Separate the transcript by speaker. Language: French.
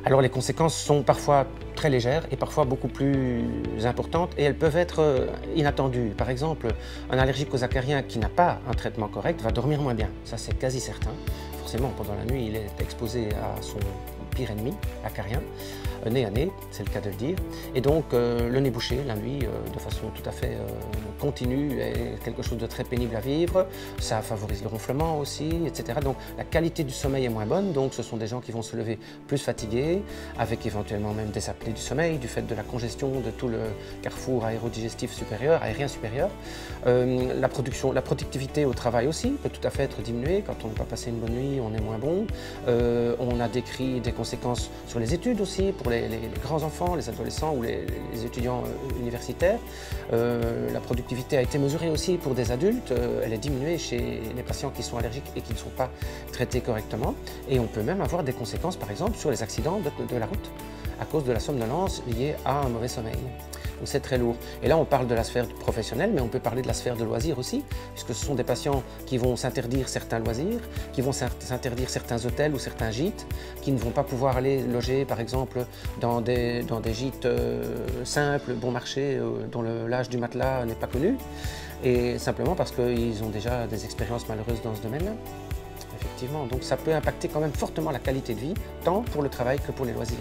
Speaker 1: Alors les conséquences sont parfois très légères et parfois beaucoup plus importantes et elles peuvent être inattendues. Par exemple, un allergique aux acariens qui n'a pas un traitement correct va dormir moins bien, ça c'est quasi certain. Forcément, pendant la nuit, il est exposé à son pire ennemi, l'acarien, nez à nez, c'est le cas de le dire. Et donc le nez bouché la nuit de façon tout à fait continue est quelque chose de très pénible à vivre. Ça favorise le ronflement aussi, etc. Donc la qualité du sommeil est moins bonne, donc ce sont des gens qui vont se lever plus fatigués, avec éventuellement même des apnées du sommeil, du fait de la congestion de tout le carrefour aérodigestif supérieur, aérien supérieur. La productivité au travail aussi peut tout à fait être diminuée. Quand on n'a pas passé une bonne nuit, on est moins bon. On a décrit des conséquences sur les études aussi, pour les grands enfants, les adolescents ou les étudiants universitaires. La productivité a été mesurée aussi pour des adultes. Elle est diminuée chez les patients qui sont allergiques et qui ne sont pas traités correctement. Et on peut même avoir des conséquences, par exemple, sur les accidents de la route à cause de la somnolence liée à un mauvais sommeil. Donc c'est très lourd. Et là, on parle de la sphère professionnelle, mais on peut parler de la sphère de loisirs aussi, puisque ce sont des patients qui vont s'interdire certains loisirs, qui vont s'interdire certains hôtels ou certains gîtes, qui ne vont pas pouvoir aller loger, par exemple, dans des gîtes simples, bon marché, dont l'âge du matelas n'est pas connu, et simplement parce qu'ils ont déjà des expériences malheureuses dans ce domaine-là. Effectivement, donc ça peut impacter quand même fortement la qualité de vie, tant pour le travail que pour les loisirs.